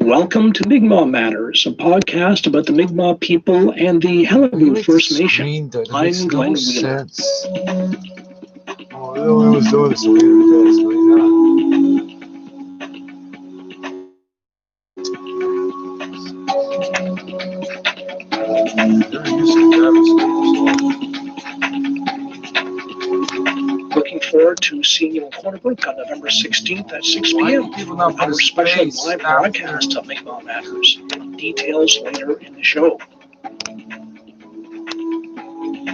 Welcome to Mi'kmaq Matters, a podcast about the Mi'kmaq people and the Hallelujah First Nation. I'm Glenn Wheeler. Oh, I was doing this Looking forward to seeing you in Cornerbrook on November 16th at 6 p.m. for our special live broadcast of Mi'kmaq Matters. Details later in the show.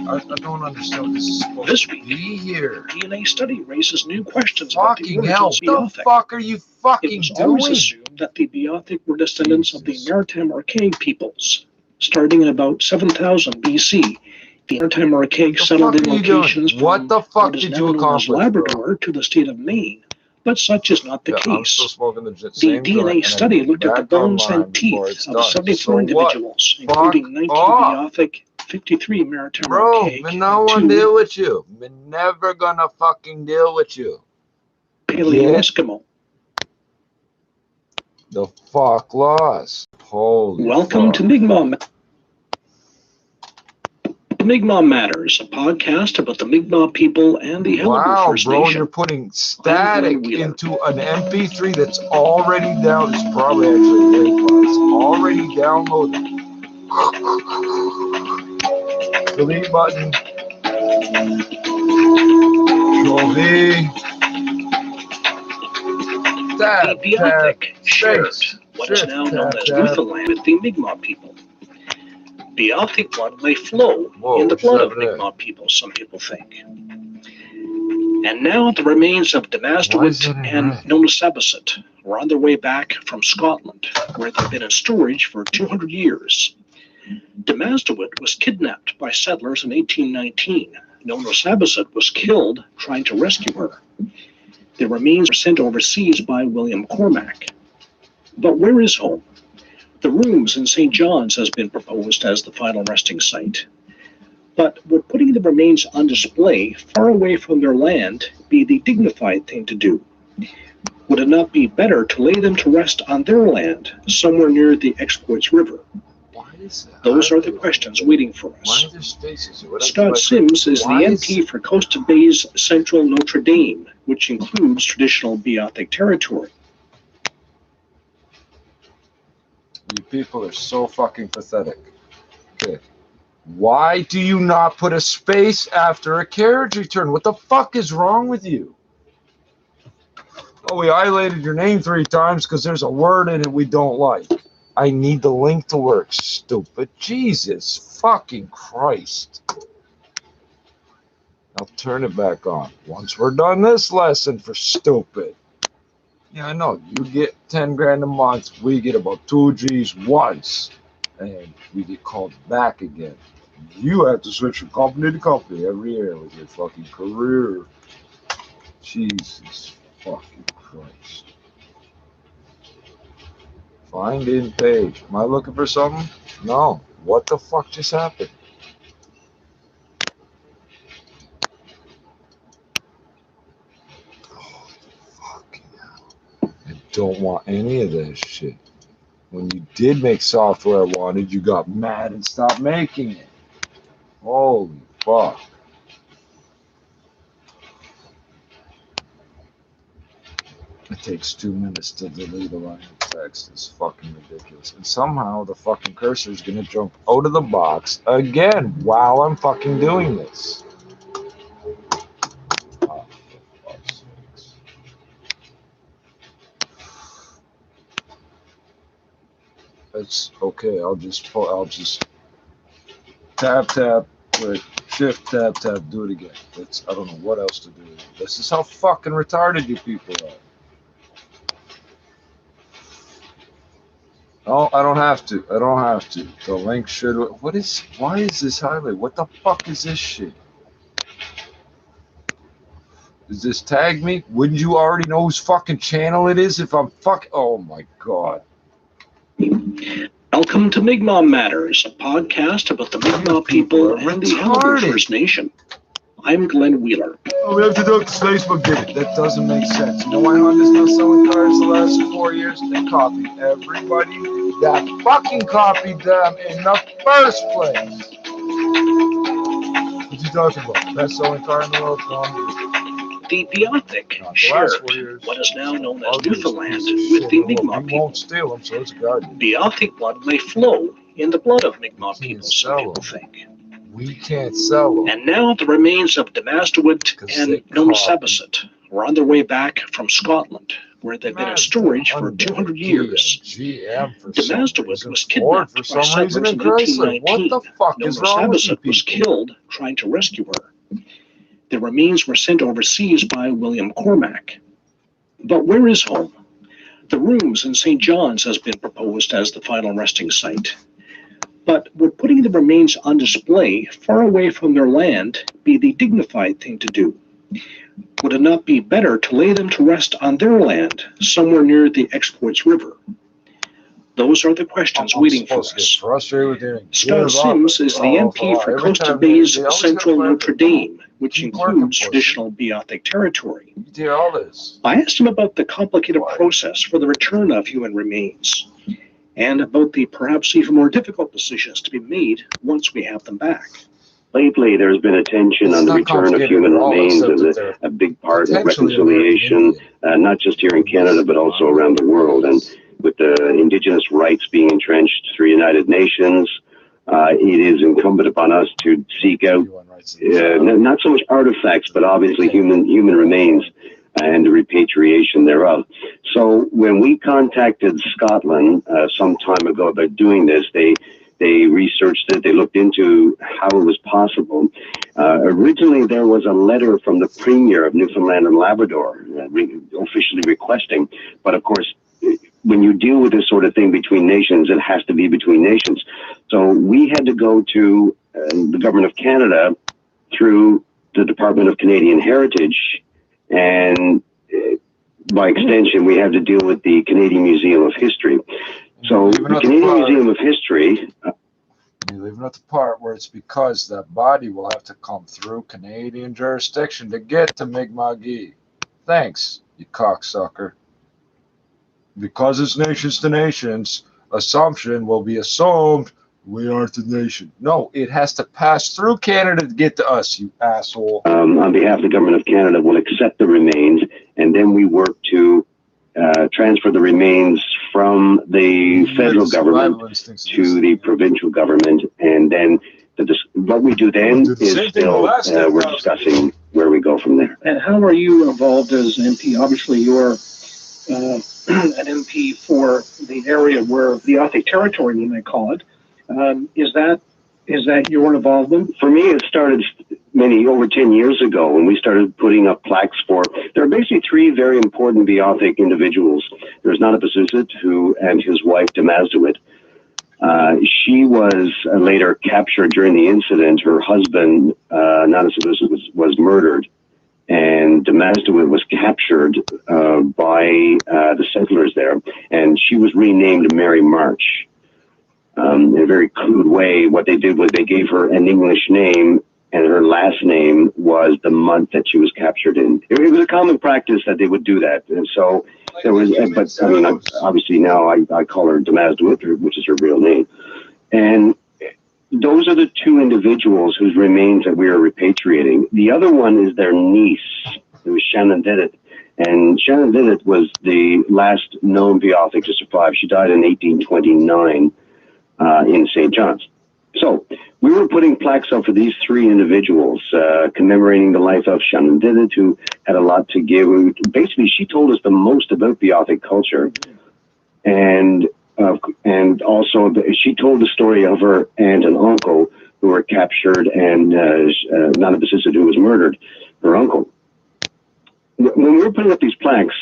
I don't understand what this is supposed This to week, be here. DNA study raises new questions about the Fucking origins hell, of what the Beothuk. fuck are you It fucking was always doing? assumed that the Beothuk were descendants of the Jesus. Maritime Archaic peoples. Starting in about 7000 BC, the Maritime Archaic The settled fuck in are you doing? locations What from the fuck what is did now you known as accomplish, bro? Labrador to the state of Maine, but such is not the Yeah, I'm case. still smoking the The same joint, DNA and I study get looked at the back bones online and before teeth it's of done. 74 So what? individuals, Fuck including 19 off. Beothuk, 53 Maritime Bro, Archaic, me no and one 2 deal with you. Me never gonna fucking deal with you. Paleo-Eskimo. The fuck lost. Holy Welcome fuck. to Mi'kmaq Matters, a podcast about the Mi'kmaq people and the Hallelujah Wow, First bro, Nation. you're putting static Wheeler. into an MP3 that's already down. It's probably actually late, but it's already downloaded. Delete button. Control V. Tab, The tab, Beothuk shared space. what is Shift, now known tab, as tab. Newfoundland with the Mi'kmaq people. Beothuk blood may flow Whoa, in the what's blood of happening? Mi'kmaq people, some people think. And now the remains of Why is Damasduit that in and red? Nonasabasset were on their way back from Scotland, where they've been in storage for 200 years. Damasduit was kidnapped by settlers in 1819. Nonasabasset was killed trying to rescue her. The remains were sent overseas by William Cormac. But where is home? The Rooms in St. John's has been proposed as the final resting site. But would putting the remains on display far away from their land be the dignified thing to do? Would it not be better to lay them to rest on their land, somewhere near the Exquoits River? Why is that? Those are the questions waiting for Why us. are there spaces? What Scott like, Sims is the why MP for Costa Bay's Central Notre Dame, which includes traditional Beothuk territory. You people are so fucking pathetic. Okay. Why do you not put a space after a carriage return? What the fuck is wrong with you? Oh, we highlighted your name 3 times because there's a word in it we don't like. I need the link to work, stupid. Jesus fucking Christ. I'll turn it back on. Once we're done this lesson for stupid. Yeah, I know. You get 10 grand a month. We get about 2 G's once. And we get called back again. You have to switch from company to company every year with your fucking career. Jesus fucking Christ. Find in page. Am I looking for something? No. What the fuck just happened? Oh, fucking hell. I don't want any of this shit. When you did make software I wanted, you got mad and stopped making it. Holy fuck. It takes 2 minutes to delete a line of text. It's fucking ridiculous. And somehow the fucking cursor is gonna jump out of the box again while I'm fucking doing this. Oh, for fuck's sakes. It's okay. I'll just tap, click, shift, tap, do it again. I don't know what else to do. This is how fucking retarded you people are. Oh, I don't have to. The link should. Why is this highlighted? What the fuck is this shit? Does this tag me? Wouldn't you already know whose fucking channel it is if I'm oh my god. Welcome to Mi'kmaq Matters, a podcast about the Mi'kmaq people and the Hallelujah First Nation. I'm Glenn Wheeler. Oh, we have to do it to Facebook did it. That doesn't make sense. You know why Honda's not selling cars the last 4 years? They copied everybody that fucking copied them in the first place. What you talking about? Best selling car in the world, The Beothic shared what is now known as Newfoundland with the Mi'kmaq people. Won't steal them, so it's garbage. Beothic blood may flow in the blood of Mi'kmaq people, some people think. We can't sell them. And now the remains of Demastowit and Nonosabasset were on their way back from Scotland, where they've been in storage for 200 years. Demastowit was kidnapped by settlers in 1819. Nonosabasset was killed trying to rescue her. The remains were sent overseas by William Cormack. But where is home? The rooms in St. John's has been proposed as the final resting site. But would putting the remains on display far away from their land be the dignified thing to do? Would it not be better to lay them to rest on their land, somewhere near the Exploits River? Those are the questions waiting for us. Scott Sims is the MP for Coastal Bay's Central Notre Dame, which includes traditional Beothic territory. I asked him about the complicated process for the return of human remains, and about the perhaps even more difficult decisions to be made once we have them back. Lately, there's been attention on the return of human remains as a big part of reconciliation, not just here in Canada, but also around the world. And with the Indigenous rights being entrenched through United Nations, it is incumbent upon us to seek out not so much artifacts, but obviously human remains and the repatriation thereof. So when we contacted Scotland some time ago about doing this, they researched it, they looked into how it was possible. Originally, there was a letter from the Premier of Newfoundland and Labrador officially requesting, but of course, when you deal with this sort of thing between nations, it has to be between nations. So we had to go to the Government of Canada through the Department of Canadian Heritage, and by extension, we have to deal with the Canadian Museum of History. So the Canadian Museum of History... You're leaving out the part where it's because that body will have to come through Canadian jurisdiction to get to Mi'kmaq. Thanks, you cocksucker. Because it's nations to nations, assumption will be assumed we aren't the nation. No, it has to pass through Canada to get to us, you asshole. On behalf of the Government of Canada, will accept the remains, and then we work to transfer the remains from the federal government to the provincial government, and then what we do then is still we're discussing where we go from there. And how are you involved as an MP? Obviously, you're an MP for the area where the Beothic territory, we may call it. Is that your involvement? For me, it started over 10 years ago when we started putting up plaques for. There are basically three very important Beothic individuals. There's Nyneteen, and his wife Demastowit. She was later captured during the incident. Her husband, Nyneteen, was murdered, and Demastowit was captured by the settlers there, and she was renamed Mary March. In a very crude way, what they did was they gave her an English name, and her last name was the month that she was captured in. It was a common practice that they would do that, and so there was. But I mean, obviously now I call her Demastowit, which is her real name, and those are the two individuals whose remains that we are repatriating. The other one is their niece. It was Shannon Didit. And Shannon Didit was the last known Beothic to survive. She died in 1829 in St. John's. So we were putting plaques up for these three individuals, commemorating the life of Shannon Didit, who had a lot to give. Basically, she told us the most about Beothic culture. And also she told the story of her aunt and uncle who were captured, and Nyneteen, who was murdered, her uncle. When we were putting up these plaques,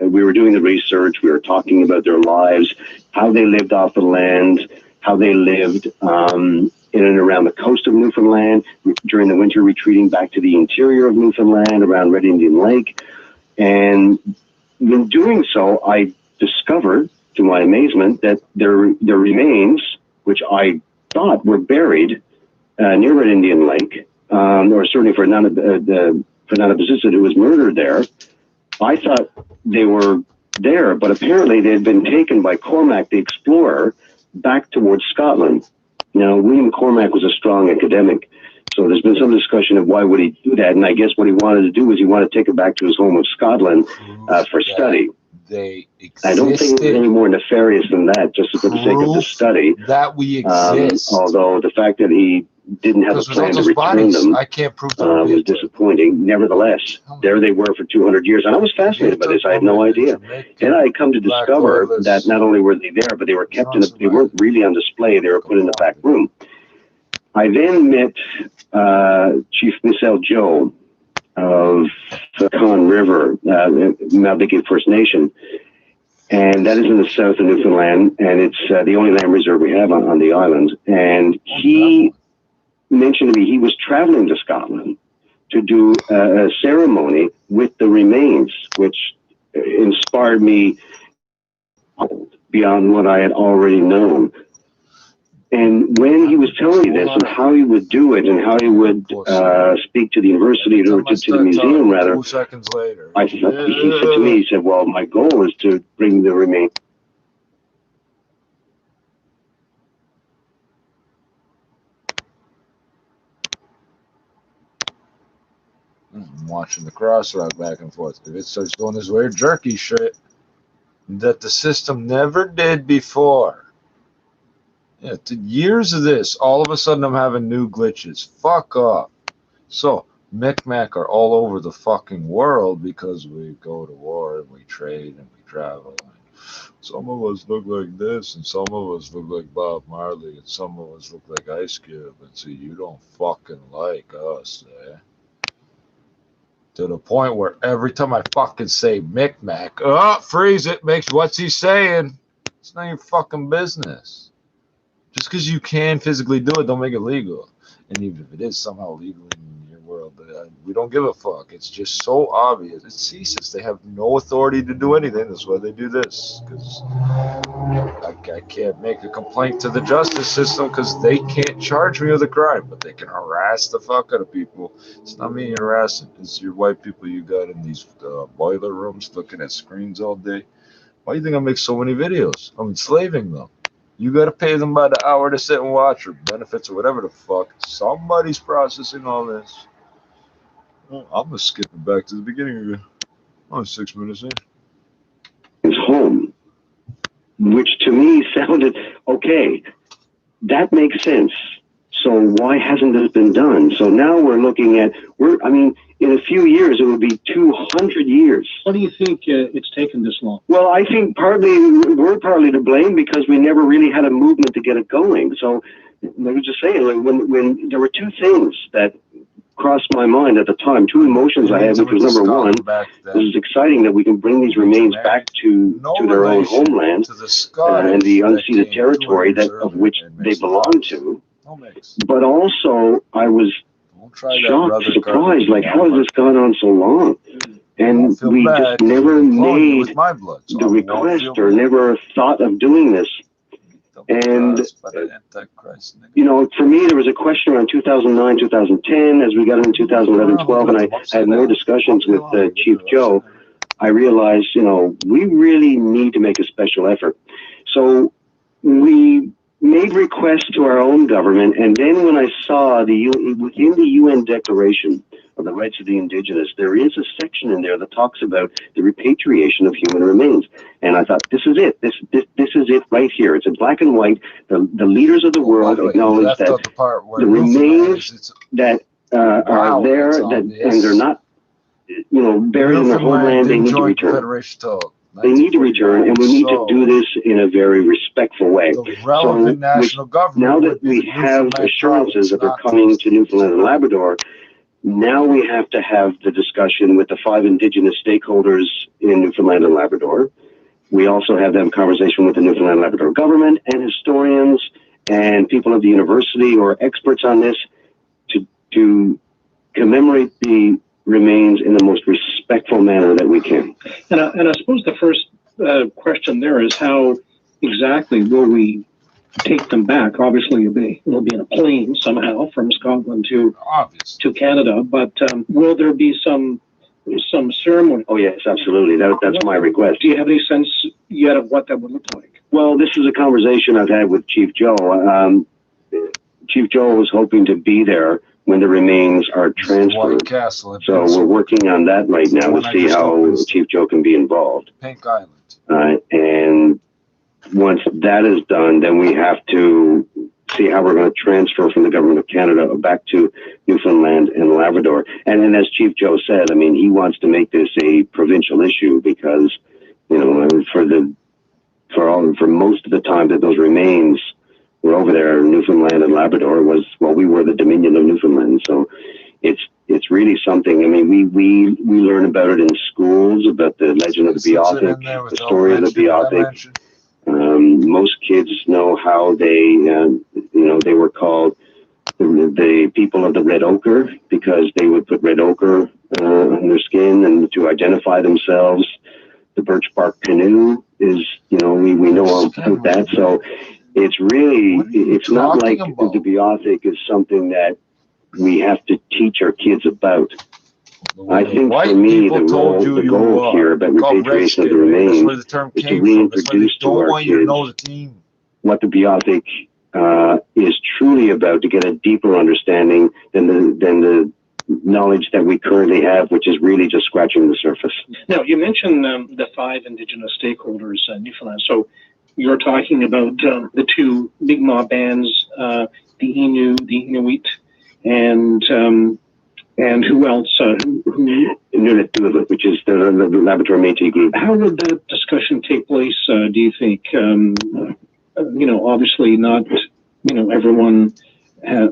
we were doing the research, we were talking about their lives, how they lived off the land, how they lived in and around the coast of Newfoundland, during the winter retreating back to the interior of Newfoundland, around Red Indian Lake. And in doing so, I discovered, to my amazement, that their remains, which I thought were buried near Red Indian Lake, or certainly for Nana-Bazissit, who was murdered there. I thought they were there, but apparently they had been taken by Cormac the explorer back towards Scotland. Now, William Cormac was a strong academic, so there's been some discussion of why would he do that, and I guess what he wanted to do was he wanted to take it back to his home of Scotland for study. They existed. I don't think it's any more nefarious than that, just for the sake of the study. That we exist. Although the fact that he didn't have a plan to return them I can't prove was disappointing. Nevertheless, there they were for 200 years. And I was fascinated by this. I had no idea. And I had come to discover that not only were they there, but they were kept they weren't really on display. They were put in the back room. I then met Chief Michelle Joe of the Conn River, Maldikian First Nation. And that is in the south of Newfoundland, and it's the only land reserve we have on the island. And he mentioned to me he was traveling to Scotland to do a ceremony with the remains, which inspired me beyond what I had already known. And when he was telling me this and how he would do it and how he would speak to the university, to the museum rather, 2 seconds later, he said to me, he said, well, my goal is to bring the remains. I'm watching the crossroad back and forth. If it starts doing this weird jerky shit that the system never did before. Yeah, years of this, all of a sudden I'm having new glitches. Fuck off. So, Micmac are all over the fucking world because we go to war and we trade and we travel. And some of us look like this, and some of us look like Bob Marley, and some of us look like Ice Cube. And see, you don't fucking like us, eh? To the point where every time I fucking say Micmac, freeze it, makes what's he saying? It's not your fucking business. Just because you can physically do it, don't make it legal. And even if it is somehow legal in your world, we don't give a fuck. It's just so obvious. It ceases. They have no authority to do anything. That's why they do this. Because I can't make a complaint to the justice system because they can't charge me with a crime, but they can harass the fuck out of people. It's not me harassing. It's your white people you got in these boiler rooms looking at screens all day. Why do you think I make so many videos? I'm enslaving them. You got to pay them by the hour to sit and watch, or benefits, or whatever the fuck. Somebody's processing all this. Well, I'm going to skip it back to the beginning again. I'm 6 minutes in. His home, which to me sounded, okay, that makes sense. So why hasn't this been done? So now we're looking at, in a few years, it would be 200 years. Why do you think it's taken this long? Well, I think we're partly to blame because we never really had a movement to get it going. So I was just saying, like, when there were two things that crossed my mind at the time, two emotions I had, which was number one, this is exciting that we can bring these remains back to their own homeland and the unceded territory of which they belong to. But also, I was shocked, surprised, like, how has this gone on so long? And we just never made the request or never thought of doing this. And, for me, there was a question around 2009, 2010, as we got into 2011, 12, and I had more discussions with Chief Joe. I realized, we really need to make a special effort. So we made requests to our own government, and then when I saw within the UN Declaration of the Rights of the Indigenous, there is a section in there that talks about the repatriation of human remains. And I thought, this is it. This is it right here. It's in black and white. The leaders of the world acknowledge that the remains that are there, and they're not, buried in their homeland, they need to return. They need to return, and we need to do this in a very respectful way. So now that we have assurances that they're coming to Newfoundland and Labrador, now we have to have the discussion with the 5 Indigenous stakeholders in Newfoundland and Labrador. We also have to have a conversation with the Newfoundland and Labrador government and historians and people of the university or experts on this to commemorate the remains in the most respectful manner that we can. And I suppose the first question there is, how exactly will we take them back. Obviously, it'll be in a plane somehow from Scotland to Canada. But will there be some ceremony? Oh yes, absolutely. That's my request. Do you have any sense yet of what that would look like? Well, this is a conversation I've had with Chief Joe. Chief Joe was hoping to be there when the remains are transferred. Castle so we're working on that right now to see how Chief Joe can be involved. Pink Island. And once that is done, then we have to see how we're going to transfer from the government of Canada back to Newfoundland and Labrador. And as Chief Joe said, I mean, he wants to make this a provincial issue because, you know, for most of the time that those remains were over there, Newfoundland and Labrador we were the Dominion of Newfoundland. So it's really something. I mean, we learn about it in schools, about the legend of the Beothuk, the story of the Beothuk. Most kids know how they were called the people of the red ochre because they would put red ochre on their skin and to identify themselves. The birch bark canoe is, we know about that. So it's really, it's not like the Beothuk is something that we have to teach our kids about. I think for me, the goal here about repatriation of the remains is to reintroduce to our kids what the Beothuk is truly about, to get a deeper understanding than the knowledge that we currently have, which is really just scratching the surface. Now, you mentioned the 5 Indigenous stakeholders in Newfoundland. So you're talking about the 2 Mi'kmaq bands, the Innu, the Inuit, and who else? Nunavut, which is the Labrador Métis group. How would that discussion take place, do you think? Obviously not, everyone has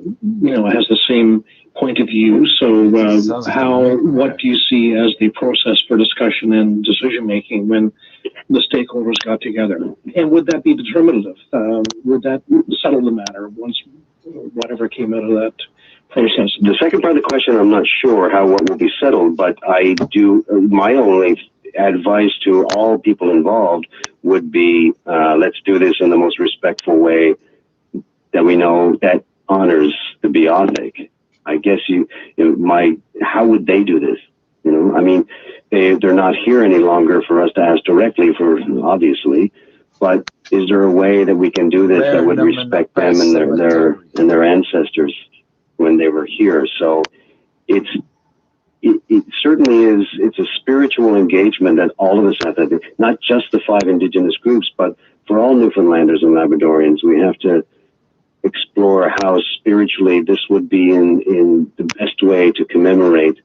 the same point of view. So what do you see as the process for discussion and decision making when the stakeholders got together? And would that be determinative? Would that settle the matter once whatever came out of that process? The second part of the question, I'm not sure what will be settled, but I do. My only advice to all people involved would be, let's do this in the most respectful way that we know that honors the Beothuk. I guess how would they do this? I mean, they're not here any longer for us to ask directly, obviously. But is there a way that we can do this that would respect them and their ancestors when they were here? So it certainly is. It's a spiritual engagement that all of us have to do, not just the 5 Indigenous groups, but for all Newfoundlanders and Labradorians, we have to explore how spiritually this would be in the best way to commemorate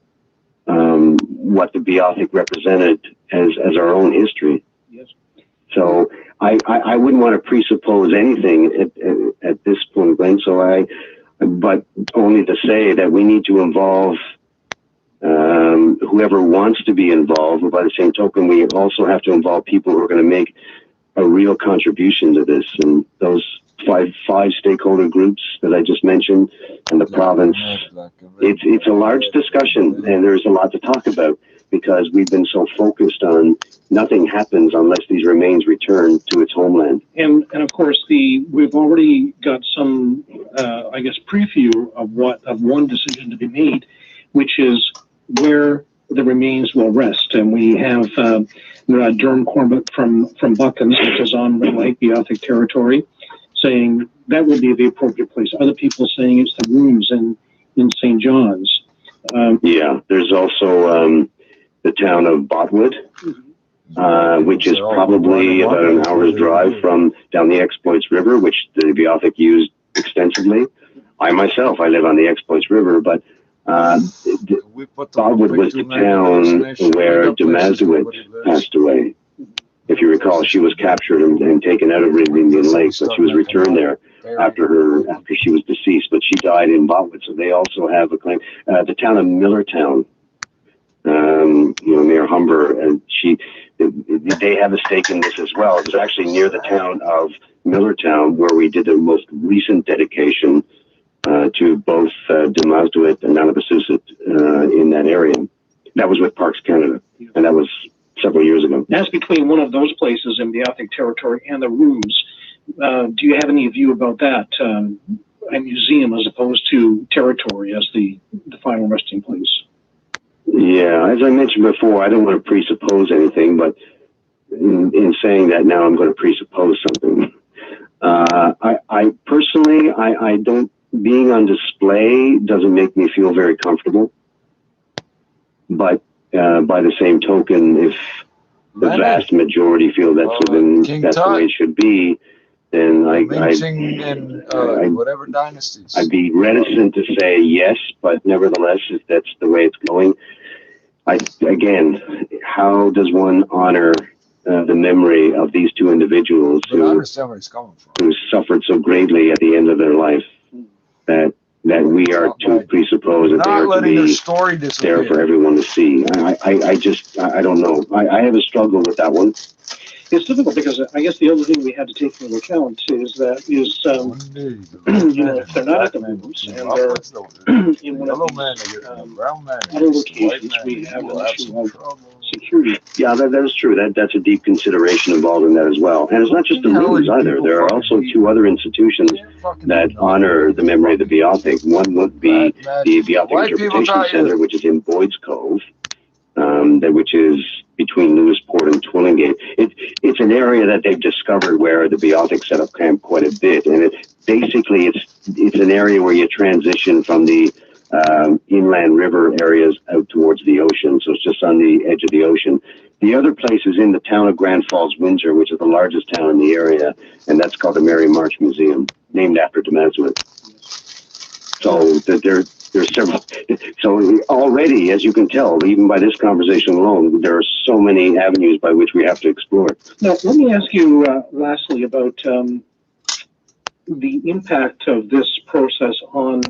what the Beothuk represented as our own history. Yes. So I wouldn't want to presuppose anything at this point, Glenn. But only to say that we need to involve whoever wants to be involved. But by the same token, we also have to involve people who are going to make a real contribution to this. And those five stakeholder groups that I just mentioned, and the province, it's a large discussion, and there's a lot to talk about because we've been so focused on nothing happens unless these remains return to its homeland. And of course, we've already got some, preview of one decision to be made, which is where the remains will rest. And we have Durham Corbett from Buckens, which is on Lake Beothuk territory, saying that would be the appropriate place. Other people saying it's the rooms in St. John's. There's also the town of Botwood, which is probably about an hour's drive from down the Exploits River, which the Beothuk used extensively. I myself, I live on the Exploits River, but Botwood was the town where Demazduit passed away. If you recall, she was captured and taken out of Indian Lake, but she was returned there after she was deceased. But she died in Botwood, so they also have a claim. The town of Millertown, near Humber, and they have a stake in this as well. It was actually near the town of Millertown where we did the most recent dedication to both Demazduit and Nunavut in that area. That was with Parks Canada, and that was several years ago. That's between one of those places in Beothuk territory and the rooms. Do you have any view about that? A museum as opposed to territory as the final resting place? Yeah, as I mentioned before, I don't want to presuppose anything, but in saying that now, I'm going to presuppose something. I personally, I don't, being on display doesn't make me feel very comfortable. But by the same token, if the vast majority feel that's that's the way it should be, then whatever dynasties. I'd be reticent to say yes, but nevertheless, if that's the way it's going, again, how does one honor the memory of these two individuals I understand where he's coming from. who suffered so greatly at the end of their life that we are to presuppose that they are to be there for everyone to see. I don't know. I have a struggle with that one. It's difficult because I guess the other thing we had to take into account is that if they're not at the movies and they're in one of these other locations, we have an issue of security. Yeah, that is true. That's a deep consideration involved in that as well. And it's not just the movies either. There are also two other institutions that honor the memory of the Beothuk. One would be the Beothuk Interpretation Center, which is in Boyd's Cove, which is between Lewisport and Twillingate. It's an area that they've discovered where the Beothuk set up camp quite a bit, and it's an area where you transition from the inland river areas out towards the ocean, so it's just on the edge of the ocean. The other place is in the town of Grand Falls, Windsor, which is the largest town in the area, and that's called the Mary March Museum, named after Demasduit. So there's several. So already, as you can tell, even by this conversation alone, there are so many avenues by which we have to explore. Now, let me ask you lastly about the impact of this process on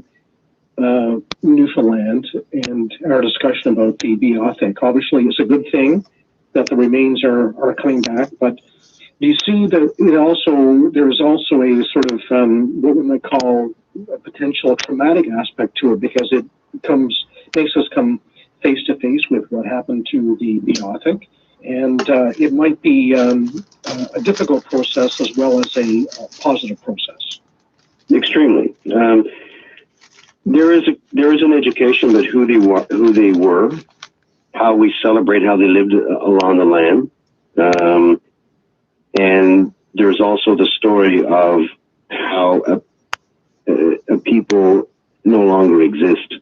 Newfoundland and our discussion about the Beothuk. Obviously, it's a good thing that the remains are coming back, but do you see that there's also a sort of what we might call a potential traumatic aspect to it, because it makes us come face to face with what happened to the Beothuk, and it might be a difficult process as well as a positive process. Extremely. There is an education about who they were, how we celebrate how they lived along the land, and there's also the story of how a people no longer exist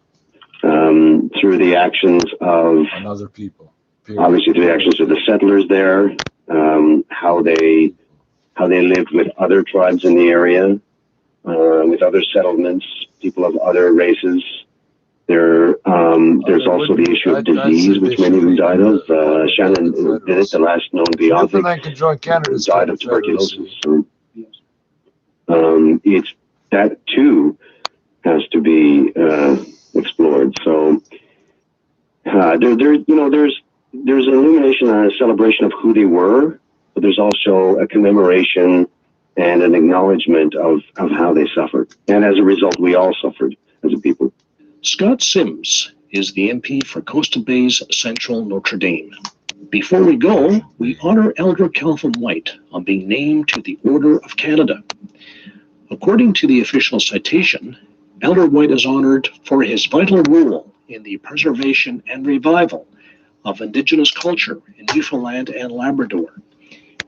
through the actions of another people. Obviously, through the actions of the settlers there, how they lived with other tribes in the area, with other settlements, people of other races. There's also the issue of disease, which many of them died of. Shannon did it, the last known Beothuk, died of tuberculosis. So, it's that too has to be explored. So there's an illumination and a celebration of who they were, but there's also a commemoration and an acknowledgement of how they suffered. And as a result, we all suffered as a people. Scott Sims is the MP for Coastal Bay's Central Notre Dame. Before we go, we honor Elder Calvin White on being named to the Order of Canada. According to the official citation, Elder White is honored for his vital role in the preservation and revival of Indigenous culture in Newfoundland and Labrador,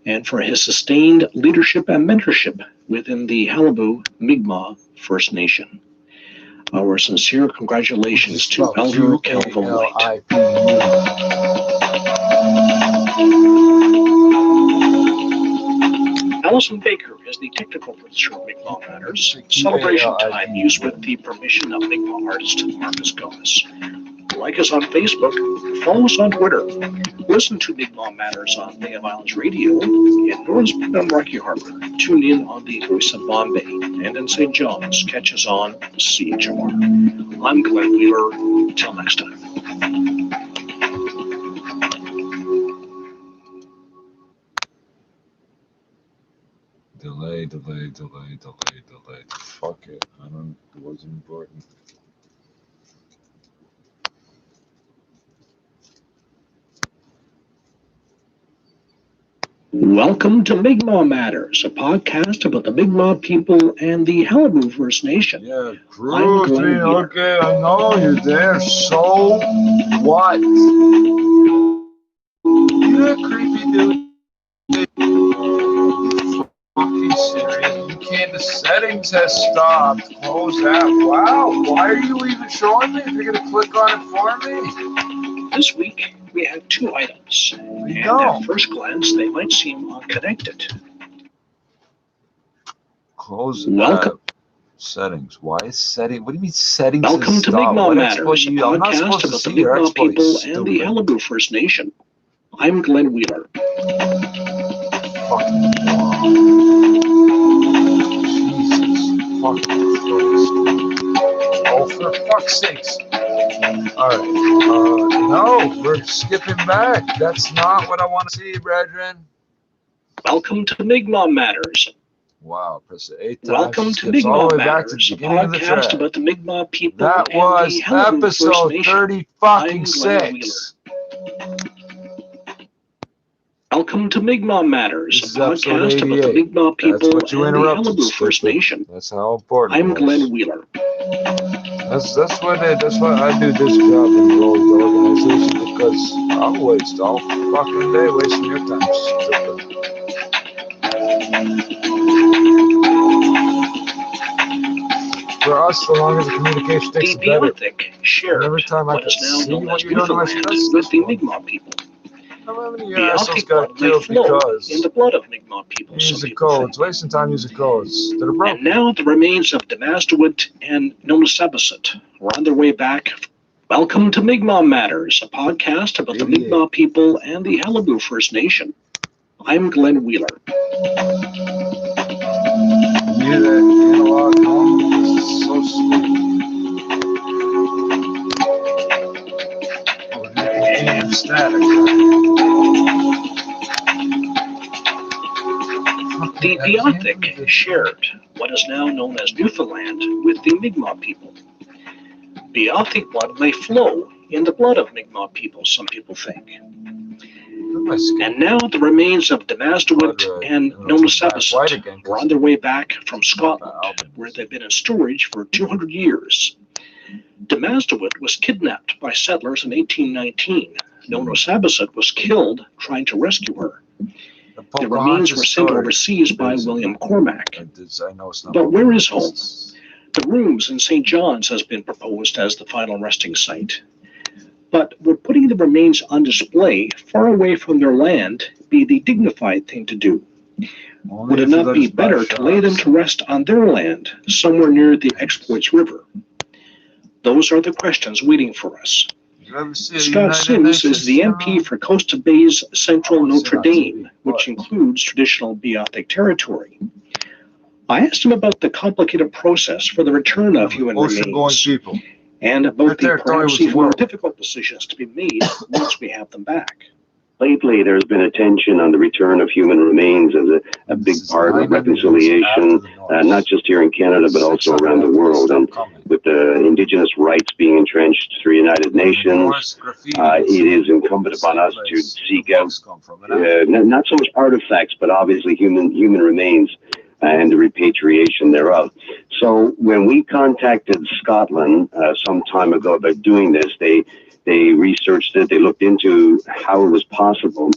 and for his sustained leadership and mentorship within the Halibu Mi'kmaq First Nation. Our sincere congratulations to Elder Calvin White. Allison Baker is the technical producer of Mi'kmaq Matters. Celebration time used with the permission of Mi'kmaq artist Marcus Gomez. Like us on Facebook, follow us on Twitter. Listen to Mi'kmaq Matters on Bay of Islands Radio in North and Rocky Harbor. Tune in on the Voice of Bombay, and in St. John's, catch us on CHMR. I'm Glenn Wheeler. Till next time. Delay. Fuck it. It wasn't important. Welcome to Mi'kmaq Matters, a podcast about the Mi'kmaq people and the Halibu First Nation. Yeah, Groovy. Okay, I know you're there. So what? You creepy dude. Fucking serious. You can't. The settings has stopped. Close that. Wow. Why are you even showing me? If you're gonna click on it for me. This week, we have two items, and at first glance, they might seem unconnected. Close Welcome. Settings. Why is setting? What do you mean settings? Welcome to Mi'kmaq Matters, a podcast about the Mi'kmaq people and the Halibu First Nation. I'm Glenn Wheeler. Fucking Jesus fucking Christ. Oh, for fuck's sakes. Alright. No, we're skipping back. That's not what I want to see, brethren. Welcome to Mi'kmaq Matters. Wow, press it 8 times. Welcome to Mi'kmaq Matters, a podcast about the Mi'kmaq people that and was the Halibu First episode Nation. 30 fucking 6. Welcome to Mi'kmaq Matters, This a is episode podcast about the 88. Mi'kmaq people That's what you and the interrupted, Halibu First stupid. Nation. That's how important I'm it was. Glenn Wheeler. That's what I do this job in the world organization, because I'll waste all fucking day wasting your time, stupid. For us, the longer the communication takes, The the better. Beothic shared Every time I what is now see known what as you're doing, Newfoundland that's with the one. Mi'kmaq people. How many The assholes Beothic got blood may killed flow in because the blood of Mi'kmaq people, some using people codes, think. wasting time using codes that are broken. And now the remains of Damastawit and Nonosabasset are on their way back. Welcome to Mi'kmaq Matters, a podcast about the Mi'kmaq people and the Halibu First Nation. I'm Glenn Wheeler. You that analog home is so stupid. Oh, AM static. The Beothic shared what is now known as Newfoundland with the Mi'kmaq people. Beothic blood may flow in the blood of Mi'kmaq people, some people think. And now the remains of Damastawit and Nonosabasset are on their way back from Scotland, where they've been in storage for 200 years. Damastawit was kidnapped by settlers in 1819. Nonosabasset was killed trying to rescue her. The remains were sent overseas by William Cormac. But where is home? The Rooms in St. John's has been proposed as the final resting site. But would putting the remains on display far away from their land be the dignified thing to do? Would it not be better to lay them to rest on their land, somewhere near the Exploits River? Those are the questions waiting for us. Scott Sims is the MP for Costa Bay's Central Notre Dame, which includes traditional Beothic territory. I asked him about the complicated process for the return of human remains, and about the perhaps even more difficult decisions to be made once we have them back. Lately, there's been attention on the return of human remains as a big part of reconciliation, not just here in Canada, but also around the world. And with the Indigenous rights being entrenched through United Nations, it is incumbent upon us to seek out not so much artifacts, but obviously human remains and the repatriation thereof. So when we contacted Scotland some time ago about doing this, they researched it, they looked into how it was possible.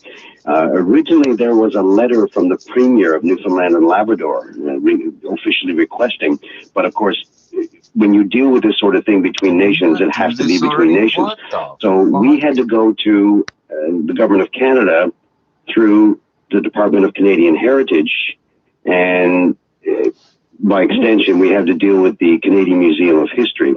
Originally, there was a letter from the Premier of Newfoundland and Labrador officially requesting, but of course, when you deal with this sort of thing between nations, it has to be between nations. So we had to go to the Government of Canada through the Department of Canadian Heritage, and by extension, we have to deal with the Canadian Museum of History.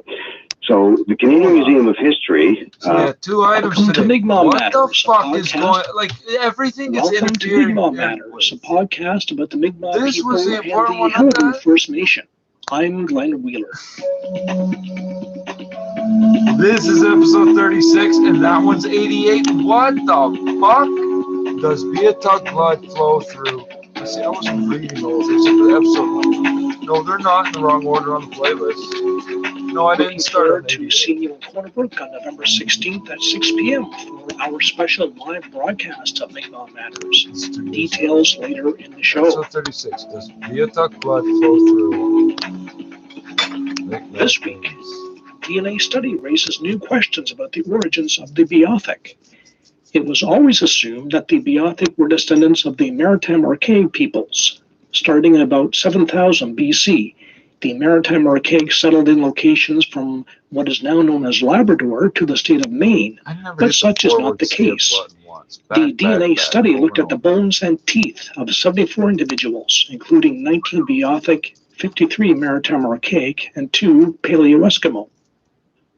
So the Canadian Museum of History. Two items welcome today. To Mi'kmaq what Matters, the fuck is going? Like everything is welcome interfering. Welcome to Mi'kmaq Matters, a podcast about the Mi'kmaq this people was the and the Halibu First Nation. I'm Glenn Wheeler. This is episode 36, and that one's 88. What the fuck? Does Beothic blood flow through? See, I wasn't reading those. It's in the episode number. No, they're not in the wrong order on the playlist. No, I didn't Looking start forward on to 88. seeing you in Cornerbrook on November 16th at 6 p.m. for our special live broadcast of Mi'kmaq Matters. It's 2 years Details later in the show. Episode 36. Does Beothuk blood flow through? This week, DNA study raises new questions about the origins of the Beothuk. It was always assumed that the Beothuk were descendants of the Maritime Archaic peoples. Starting in about 7000 BC, the Maritime Archaic settled in locations from what is now known as Labrador to the state of Maine, but such is not the case. The DNA study looked at the bones and teeth of 74 individuals, including 19 Beothuk, 53 Maritime Archaic, and 2 Paleo-Eskimo.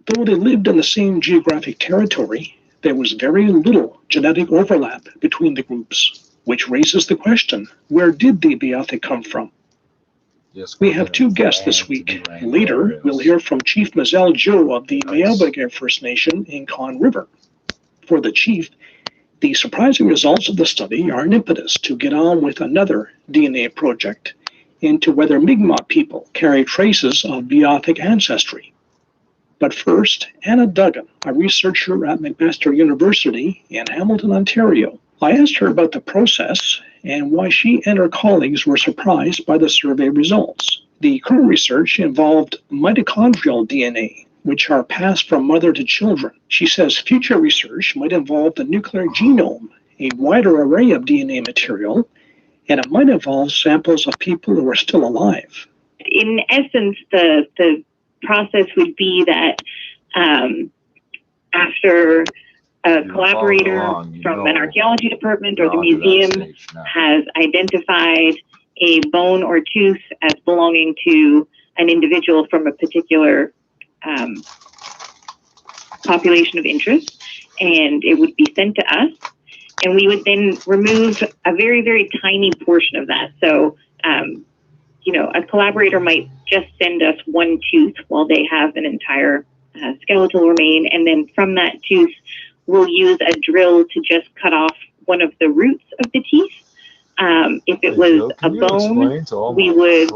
Though they lived in the same geographic territory, there was very little genetic overlap between the groups, which raises the question, where did the Beothuk come from? Yes, We have 2 guests this week. Later, we'll hear from Chief Mazel Joe of the Meowbeggar First Nation in Conn River. For the chief, the surprising results of the study are an impetus to get on with another DNA project into whether Mi'kmaq people carry traces of Beothuk ancestry. But first, Anna Duggan, a researcher at McMaster University in Hamilton, Ontario. I asked her about the process and why she and her colleagues were surprised by the survey results. The current research involved mitochondrial DNA, which are passed from mother to children. She says future research might involve the nuclear genome, a wider array of DNA material, and it might involve samples of people who are still alive. In essence, the process would be that after a collaborator from an archaeology department or the museum has identified a bone or tooth as belonging to an individual from a particular population of interest, and it would be sent to us, and we would then remove a very, very tiny portion of that. So, a collaborator might just send us one tooth while they have an entire skeletal remain, and then from that tooth, we'll use a drill to just cut off one of the roots of the teeth. If it was a bone, we would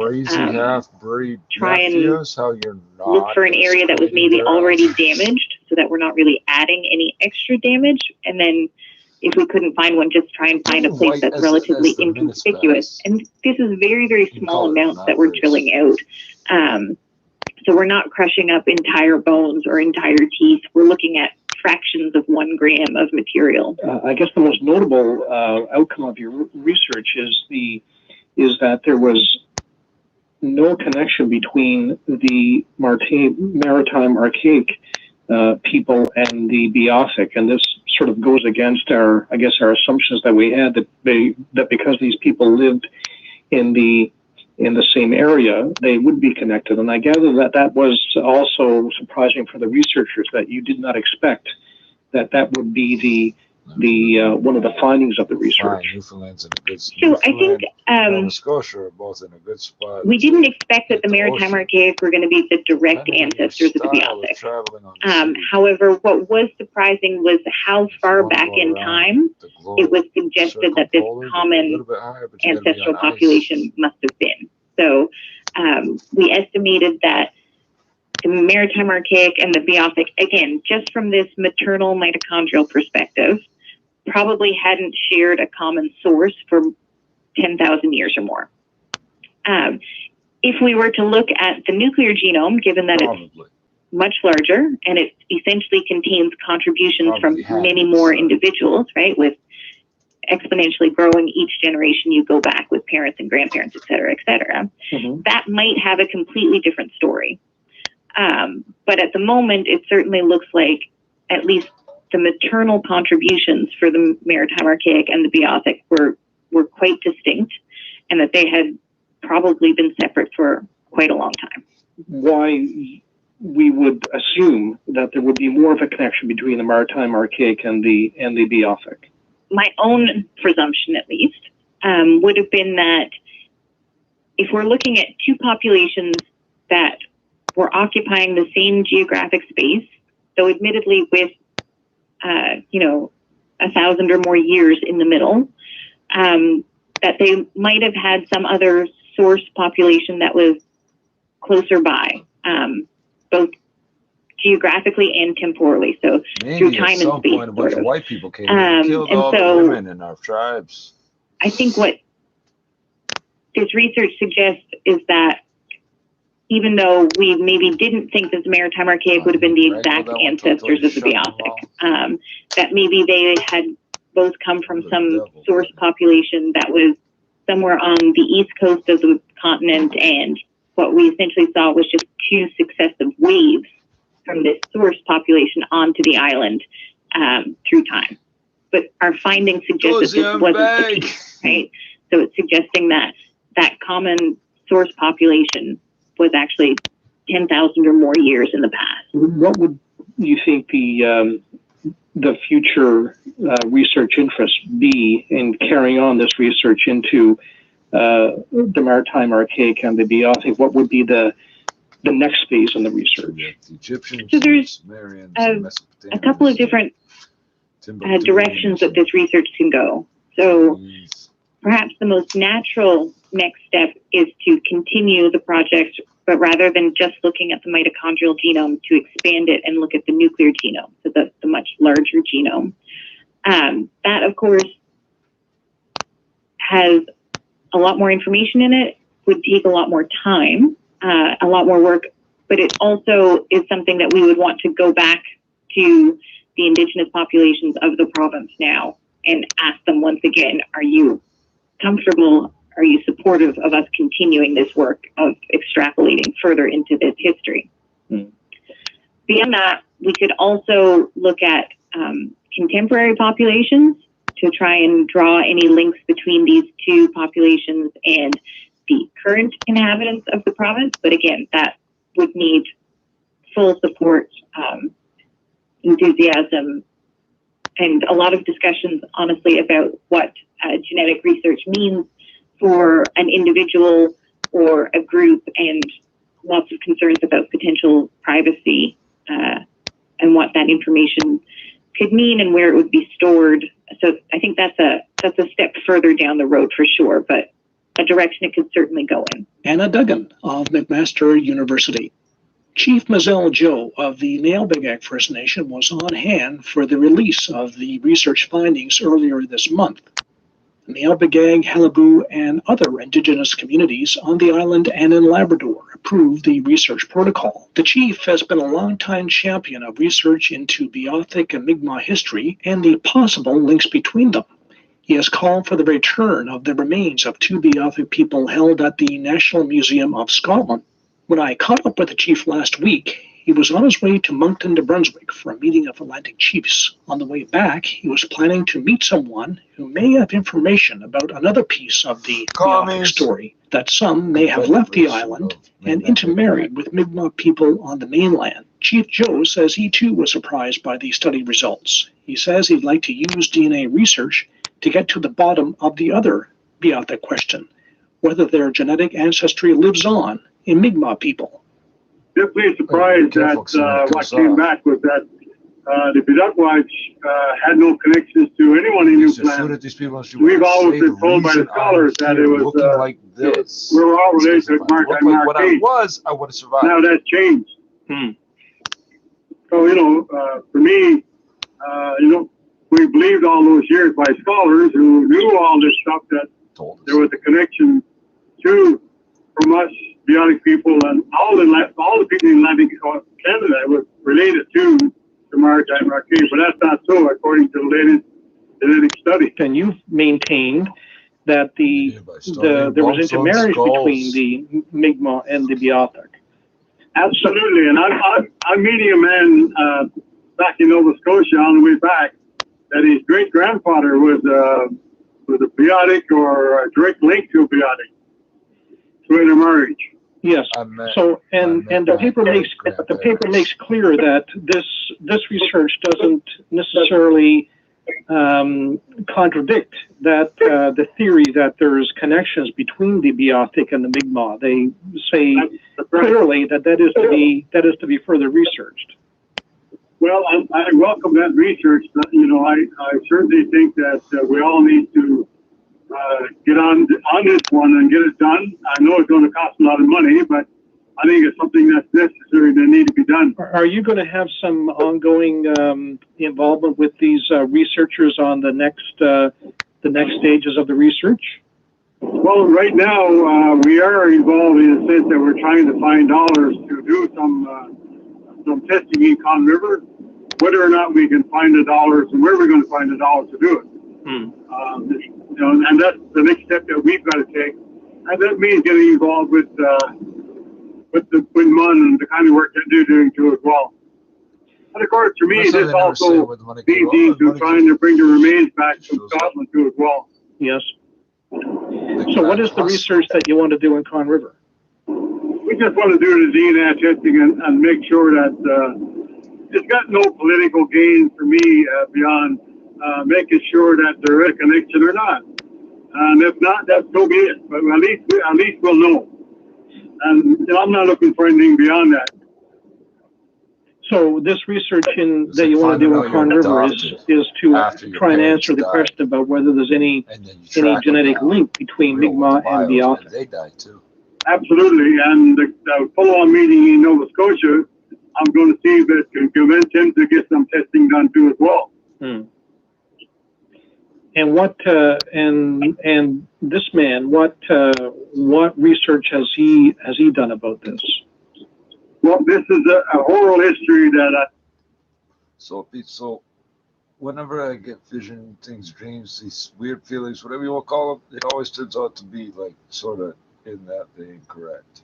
try and look for an area that was maybe already damaged so that we're not really adding any extra damage. And then if we couldn't find one, just try and find a place that's relatively inconspicuous. And this is very, very small amounts that we're drilling out. So we're not crushing up entire bones or entire teeth. We're looking at fractions of 1 gram of material. I guess the most notable outcome of your research is that there was no connection between the Maritime Archaic people and the Beothuk, and this sort of goes against our assumptions that we had that because these people lived in the same area, they would be connected. And I gather that was also surprising for the researchers, that you did not expect that would be the one of the findings of the research. Newfoundland's in a good spot. So I think Nova Scotia are both in a good spot. We didn't expect that the Maritime Archaic were going to be the direct ancestors of the Beothuk. However, what was surprising was how far back in time it was suggested that this common ancestral population must have been. So we estimated that the Maritime Archaic and the Beothuk, again, just from this maternal mitochondrial perspective, probably hadn't shared a common source for 10,000 years or more. If we were to look at the nuclear genome, given that it's much larger and it essentially contains contributions from many more individuals, right, with exponentially growing each generation you go back with parents and grandparents, et cetera, that might have a completely different story. But at the moment, it certainly looks like at least the maternal contributions for the Maritime Archaic and the Beothuk were quite distinct, and that they had probably been separate for quite a long time. Why we would assume that there would be more of a connection between the Maritime Archaic and the Beothuk? My own presumption, at least, would have been that if we're looking at 2 populations that were occupying the same geographic space, though admittedly with 1,000 or more years in the middle, that they might have had some other source population that was closer by. both geographically and temporally, so Maybe through time at and some space. point a bunch of white people came and killed and all so the women in our tribes. I think what this research suggests is that even though we maybe didn't think that the Maritime Archaic would have been the exact ancestors of the Beothuk, that maybe they had both come from some source population that was somewhere on the east coast of the continent, and what we essentially saw was just two successive waves from this source population onto the island through time. But our findings suggest that this wasn't the case, right? So it's suggesting that that common source population was actually 10,000 or more years in the past. What would you think the future research interest be in carrying on this research into the Maritime Archaic and the Beothuk? What would be the next phase in the research? So there's a couple of different directions that this research can go. So perhaps the most natural next step is to continue the project, but rather than just looking at the mitochondrial genome, to expand it and look at the nuclear genome, so the much larger genome. That, of course, has a lot more information in it, would take a lot more time, a lot more work, but it also is something that we would want to go back to the indigenous populations of the province now and ask them once again, are you comfortable? Are you supportive of us continuing this work of extrapolating further into this history? Beyond that, we could also look at contemporary populations to try and draw any links between these two populations and the current inhabitants of the province. But again, that would need full support, enthusiasm, and a lot of discussions, honestly, about what genetic research means for an individual or a group, and lots of concerns about potential privacy and what that information could mean and where it would be stored. So I think that's a step further down the road for sure, but a direction it could certainly go in. Anna Duggan of McMaster University. Chief Mazel Joe of the Nyneteen First Nation was on hand for the release of the research findings earlier this month. Nyneteen, Halibut, and other indigenous communities on the island and in Labrador approved the research protocol. The chief has been a longtime champion of research into Beothuk and Mi'kmaq history and the possible links between them. He has called for the return of the remains of two Beothuk people held at the National Museum of Scotland. When I caught up with the chief last week, he was on his way to Moncton, New Brunswick for a meeting of Atlantic chiefs. On the way back, he was planning to meet someone who may have information about another piece of the Beothuk story, that some may have left the island and intermarried with Mi'kmaq people on the mainland. Chief Joe says he too was surprised by the study results. He says he'd like to use DNA research to get to the bottom of the other Beothuk question, whether their genetic ancestry lives on in Mi'kmaq people. Definitely surprised that what came back was that the Beothuk had no connections to anyone in Newfoundland. We've always been told by the scholars that it was like this. We were all related to Maritime like what I Archaic. was, I would have survived. Now that's changed. So, for me, we believed all those years by scholars who knew all this stuff, that there was a connection from us Beothuk people and all the people in Atlantic Canada was related to the Maritime Archaic, but that's not so according to the latest genetic study. And you've maintained that there was intermarriage between the Mi'kmaq and the Beothuk. Absolutely, and I'm meeting a man back in Nova Scotia on the way back that his great grandfather was a Beothuk or a direct link to a Beothuk through intermarriage. Yes. So and the paper makes clear that this research doesn't necessarily contradict that the theory that there's connections between the Beothuk and the Mi'kmaq. They say clearly that is to be further researched. Well, I welcome that research. I certainly think that we all need to get on this one and get it done. I know it's going to cost a lot of money, but I think it's something that's necessary that need to be done. Are you going to have some ongoing involvement with these researchers on the next stages of the research? Well, right now we are involved in the sense that we're trying to find dollars to do some testing in Conn River. Whether or not we can find the dollars and where we're going to find the dollars to do it. You know, and that's the next step that we've got to take. And that means getting involved with MUN and the kind of work that they're doing too as well. And of course, for me, this also feeds into trying to bring the remains back from Scotland too as well. Yes. So what is the research that you want to do in Conn River? We just want to do the DNA testing and make sure that it's got no political gain for me beyond making sure that there is a connection or not. And if not, that's so be it. But at least we'll know. And you know, I'm not looking for anything beyond that. So this research that you want to do in Conn River is to try and answer the question about whether there's any genetic link between Mi'kmaq and Beothuk. They died too. Absolutely. And the follow-on meeting in Nova Scotia, I'm going to see if it can convince him to get some testing done too as well. And what and this man, what research has he done about this? Well, this is a oral history that So whenever I get vision things, dreams, these weird feelings, whatever you want to call them, it always turns out to be like sort of in that vein correct.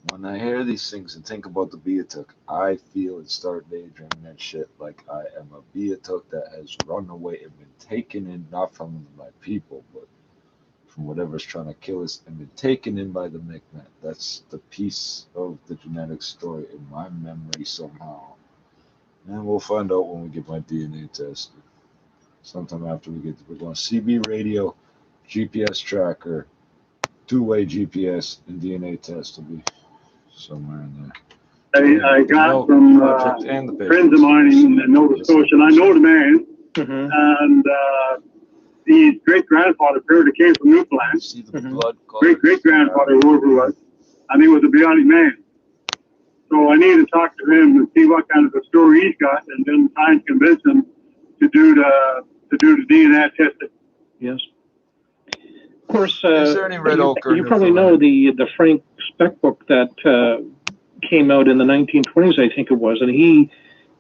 When I hear these things and think about the Beothuk, I feel and start daydreaming that shit like I am a Beothuk that has run away and been taken in, not from my people, but from whatever's trying to kill us, and been taken in by the Mi'kmaq. That's the piece of the genetic story in my memory somehow. And we'll find out when we get my DNA tested. Sometime after we're going CB radio, GPS tracker, two-way GPS, and DNA test will be somewhere in there. I got from friends of mine in Nova Scotia, and I know the man, and his great-grandfather apparently came from Newfoundland. See the blood Great-great-grandfather, whoever it was, and he was a Beothuk man. So I need to talk to him and see what kind of a story he's got, and then try and convince him to do the DNA testing. Yes. Of course, is there any red ochre you probably know the Frank Speck book that came out in the 1920s, I think it was, and the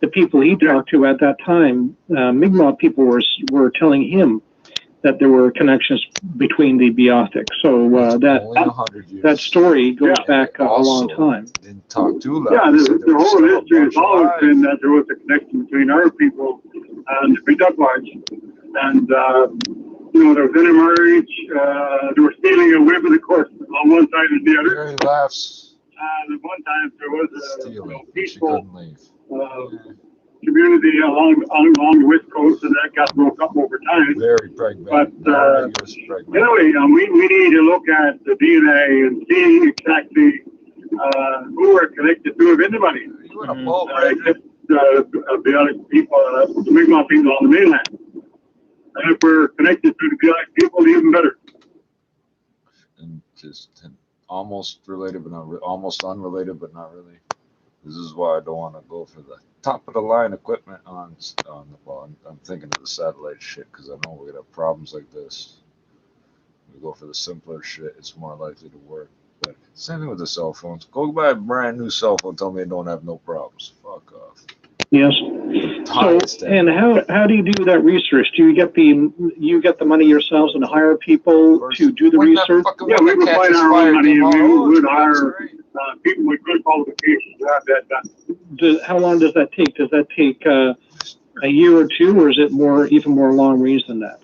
people he talked to at that time, Mi'kmaq people were telling him that there were connections between the Beothuk. So that story goes back a long time. Didn't talk too loud. Yeah, the whole history has always been that there was a connection between our people and the Beothuk. And you know, there was intermarriage, they were stealing a whip, of course, on one side and the other. He laughs. And at one time there was a peaceful community along the west coast, and that got broke up over time. Very pragmatic. But anyway, we need to look at the DNA and see exactly who we're connected to, if anybody. Except the people, the Mi'kmaq people on the mainland. And if we're connected to the Beothuk people, even better. And just almost related, but not almost unrelated, but not really. This is why I don't want to go for the top of the line equipment on the well, I'm thinking of the satellite shit because I know we're gonna have problems like this. We go for the simpler shit, it's more likely to work. But same thing with the cell phones. Go buy a brand new cell phone, tell me it don't have no problems. Fuck off. Yes. So, and how do you do that research? Do you get the money yourselves and hire people to do the research? Yeah, we would find our own money and we would hire people with good qualifications to have that done. How long does that take? Does that take a year or two, or is it even more long range than that?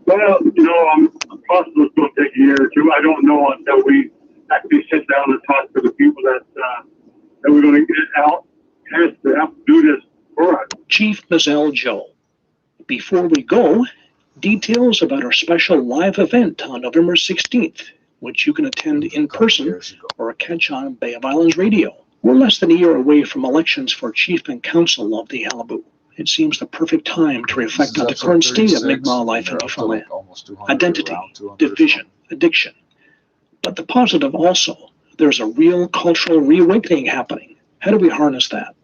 Well, you know, possibly it's going to take a year or two. I don't know until we actually sit down and talk to the people that we're going to get out. Has to have to do this for us. Chief Mazel Joe. Before we go, details about our special live event on November 16th, which you can attend in person or catch on Bay of Islands Radio. We're less than a year away from elections for Chief and Council of the Halibut. It seems the perfect time to reflect on the current state of Mi'kmaq life in Newfoundland. Identity, division, addiction. But the positive also, there's a real cultural reawakening happening. How do we harness that?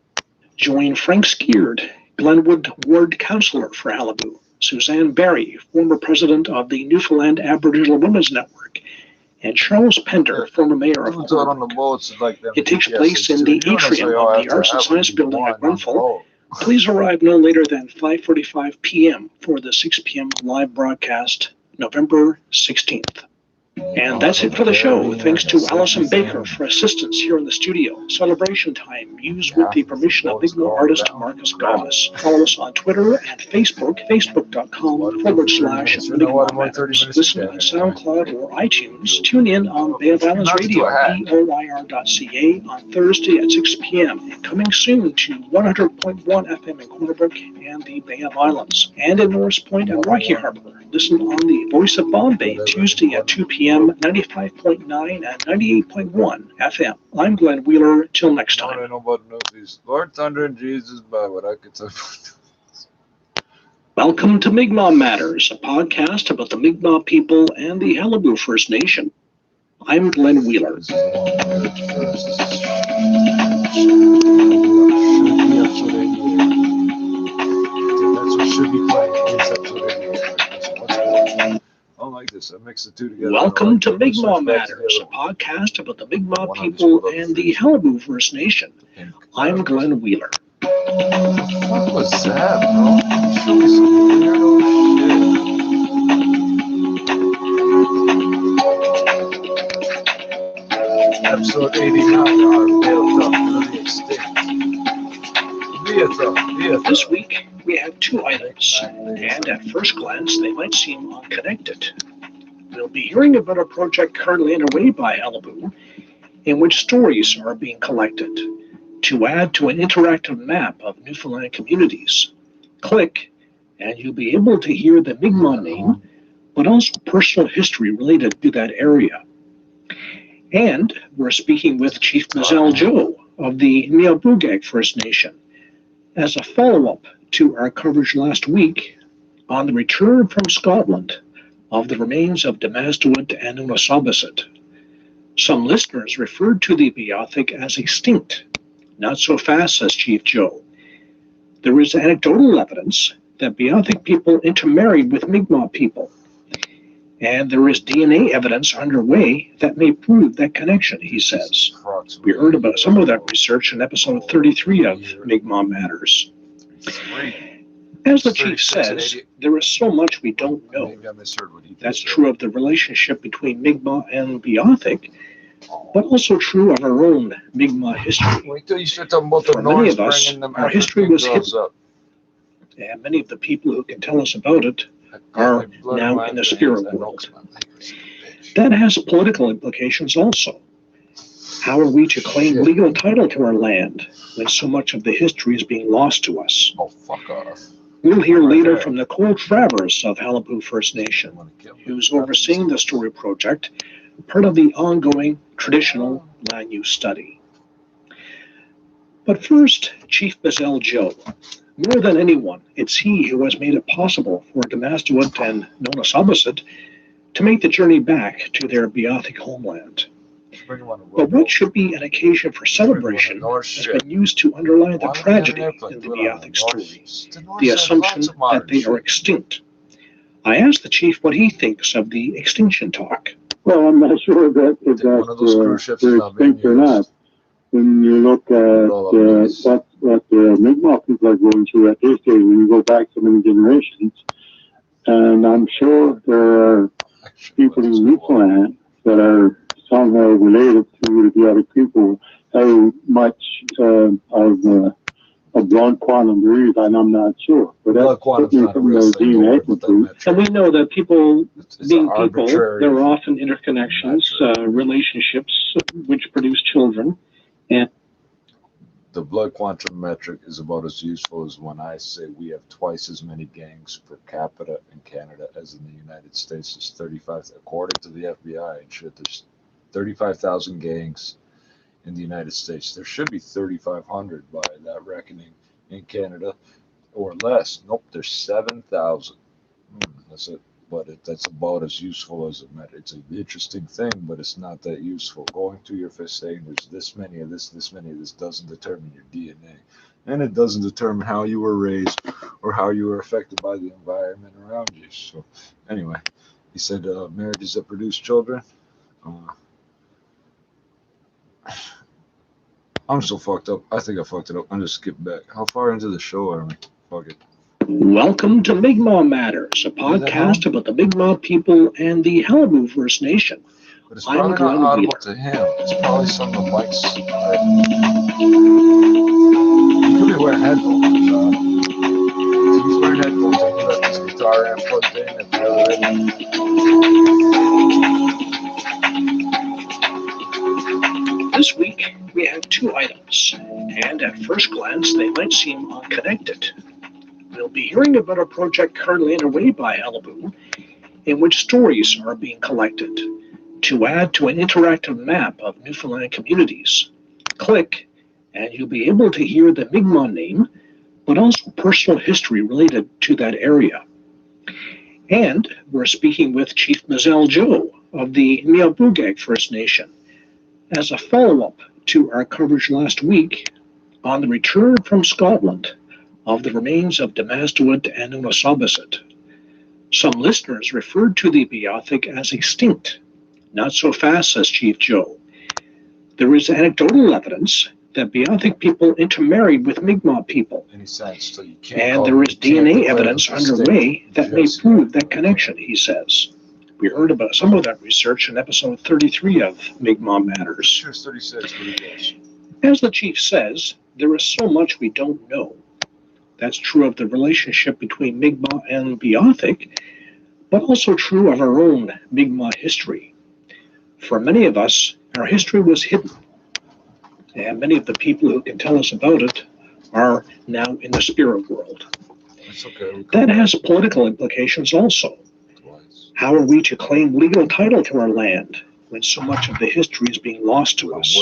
Join Frank Skeerd, Glenwood Ward Councillor for Halibu, Suzanne Barry, former president of the Newfoundland Aboriginal Women's Network, and Charles Pender, former mayor of Corbrook. It takes place in the atrium of the Arts and Science Building at Grenfell. Please arrive no later than 5:45 p.m. for the 6 p.m. live broadcast, November 16th. And that's it for the show. Thanks to Allison Baker for assistance here in the studio. Celebration time, used with the permission of Mi'kmaq artist Marcus Goss. Follow us on Twitter and Facebook, facebook.com/Mi'kmaq Matters. Listen on SoundCloud or iTunes. Tune in on Bay of Islands Radio, BOIR.ca, on Thursday at 6 p.m. And coming soon to 100.1 FM in Corner Brook and the Bay of Islands. And in Norris Point and Rocky Harbor. Listen on the Voice of Bombay, Tuesday at 2 p.m., 95.9 and 98.1 FM. I'm Glenn Wheeler. Till next time. I don't know about movies. Lord Thunder and Jesus, but what I could say. Welcome to Mi'kmaq Matters, a podcast about the Mi'kmaq people and the Halibu First Nation. I'm Glenn Wheeler. That's what should be playing. I don't like this. I mix the two together. Welcome to Mi'kmaq Matters, a podcast about the Mi'kmaq people and the Halibu First Nation. I'm Glenn Wheeler. What was that, bro? Show me some weirdo shit. Episode 89 are built up to the extinct. This week, we have two items, and at first glance, they might seem unconnected. We'll be hearing about a project currently underway by Halibu, in which stories are being collected to add to an interactive map of Newfoundland communities. Click, and you'll be able to hear the Mi'kmaq name, but also personal history related to that area. And we're speaking with Chief Mazel Joe of the Mi'kmaq First Nation, as a follow-up to our coverage last week on the return from Scotland of the remains of Damastuit and Unasabasit. Some listeners referred to the Beothuk as extinct. Not so fast, says Chief Joe. There is anecdotal evidence that Beothuk people intermarried with Mi'kmaq people, and there is DNA evidence underway that may prove that connection, he says. We heard about some of that research in episode 33 of Mi'kmaq Matters. As the chief says, there is so much we don't know. That's true of the relationship between Mi'kmaq and Beothuk, but also true of our own Mi'kmaq history. For many of us, our history was hidden, and many of the people who can tell us about it are now in the spirit world. That has political implications also. How are we to claim legal title to our land when so much of the history is being lost to us? Oh, fuck off. We'll hear later from Nicole Travers of Halibu First Nation, who's overseeing the story project, part of the ongoing traditional land use study. But first, Chief Mazel Joe. More than anyone, it's he who has made it possible for Damastuit and Unasabasit to make the journey back to their Beothuk homeland. But what should be an occasion for celebration has been used to underline the tragedy in the Beothuk story, the assumption that they are extinct. I asked the chief what he thinks of the extinction talk. Well, I'm not sure that they're extinct or not. When you look at what the Mi'kmaq people are going through at this day, when you go back so many generations, and I'm sure there are people in Newfoundland that are somehow related to the other people. How much of blonde quantum there is, and I'm not sure. But that's certainly from the DNA conclusion. And we know that people, being people, there are often interconnections, relationships which produce children. And the blood quantum metric is about as useful as when I say we have twice as many gangs per capita in Canada as in the United States. There's 35, according to the FBI and shit, there's 35,000 gangs in the United States. There should be 3,500 by that reckoning in Canada, or less. Nope, there's 7,000. That's it. but that's about as useful as it meant. It's an interesting thing, but it's not that useful. Going through your fist saying there's this many of this many of this doesn't determine your DNA. And it doesn't determine how you were raised or how you were affected by the environment around you. So anyway, he said marriages that produce children. I'm so fucked up. I think I fucked it up. I'm just skipping back. How far into the show are we? Fuck it. Welcome to Mi'kmaq Matters, a podcast about the Mi'kmaq people and the Qalipu First Nation. But it's probably not audible to him. It's probably some of the mics. He could be wearing headphones. He's wearing headphones. He's got this guitar amp plugged in at the other end. This week, we have two items, and at first glance, they might seem unconnected. We'll be hearing about a project currently underway by Qalipu, in which stories are being collected to add to an interactive map of Newfoundland communities. Click, and you'll be able to hear the Mi'kmaq name, but also personal history related to that area. And we're speaking with Chief Mazel Joe of the Mi'kmaq First Nation as a follow-up to our coverage last week on the return from Scotland of the remains of Damastuit and Unasabasit. Some listeners referred to the Beothuk as extinct. Not so fast, says Chief Joe. There is anecdotal evidence that Beothuk people intermarried with Mi'kmaq people. So and there is DNA evidence underway that may prove that connection, he says. We heard about some of that research in episode 33 of Mi'kmaq Matters. Sure, 36, but it goes. As the chief says, there is so much we don't know. That's true of the relationship between Mi'kmaq and Beothuk, but also true of our own Mi'kmaq history. For many of us, our history was hidden, and many of the people who can tell us about it are now in the spirit world. That's okay. That has political implications also. How are we to claim legal title to our land when so much of the history is being lost to us?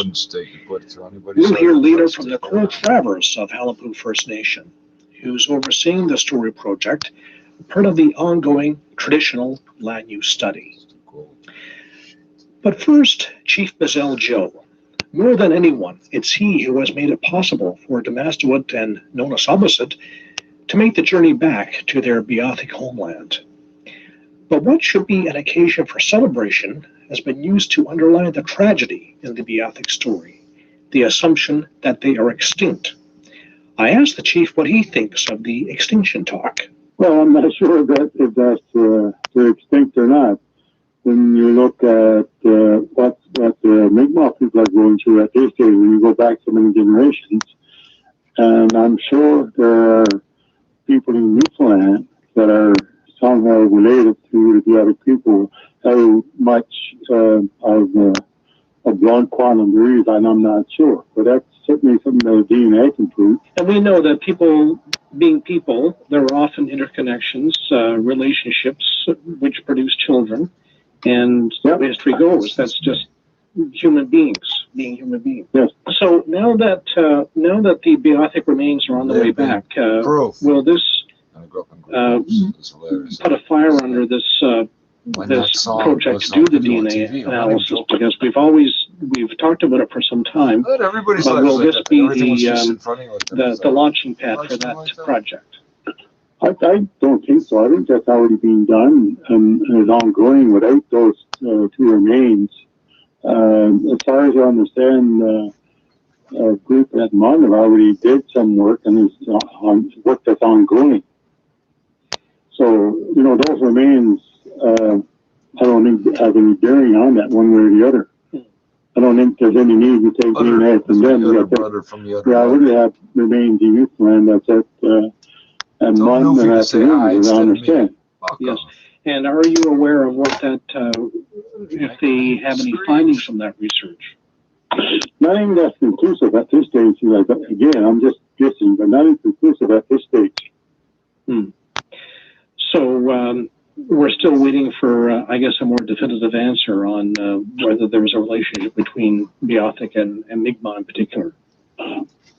We'll hear later from Nicole Travers of Qalipu First Nation, who's overseeing the story project, part of the ongoing traditional land use study. But first, Chief Mazel Joe. More than anyone, it's he who has made it possible for Damastuit and Unasabasit to make the journey back to their Beothuk homeland. But what should be an occasion for celebration has been used to underline the tragedy in the Beothuk story, the assumption that they are extinct. I asked the chief what he thinks of the extinction talk. Well, I'm not sure if they're extinct or not. When you look at what the Mi'kmaq people are going through at this day, when you go back so many generations, and I'm sure there are people in Newfoundland that are somehow related to the other people. How much of blonde quantum there is, and I'm not sure. But that's certainly something that DNA can prove. And we know that people, being people, there are often interconnections, relationships which produce children, and the history goes. That's just human beings being human beings. Yes. So now that the Beothuk remains are on the way back, will this put a fire under this project to do the DNA analysis? Because we've talked about it for some time. But will this be the launching pad for that project? I don't think so. I think that's already being done and is ongoing without those two remains. As far as I understand, a group at Monav already did some work and is on work that's ongoing. So, those remains, I don't think have any bearing on that one way or the other. I don't think there's any need to take DNA from them. We already have remains in Newfoundland that's at Monav and at the as I understand. Yes. And are you aware of what that, if they have any findings from that research? Nothing that's conclusive at this stage. Again, I'm just guessing, but nothing conclusive at this stage. So we're still waiting for, I guess, a more definitive answer on whether there was a relationship between Beothuk and Mi'kmaq in particular.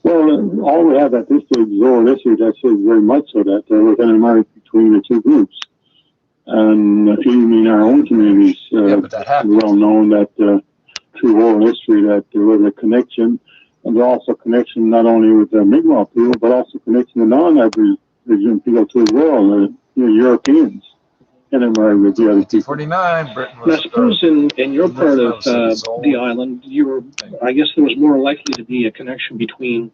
Well, all we have at this stage is oral history that says very much so that there was an intermarriage between the two groups. And even in our own communities, it's well known that through oral history that there was a connection, and there's also a connection not only with the Mi'kmaq people, but also connection with non-Aboriginal people too as well, Europeans. And then married with the other people. 1949, Britain was. I suppose in your part of the island, I guess there was more likely to be a connection between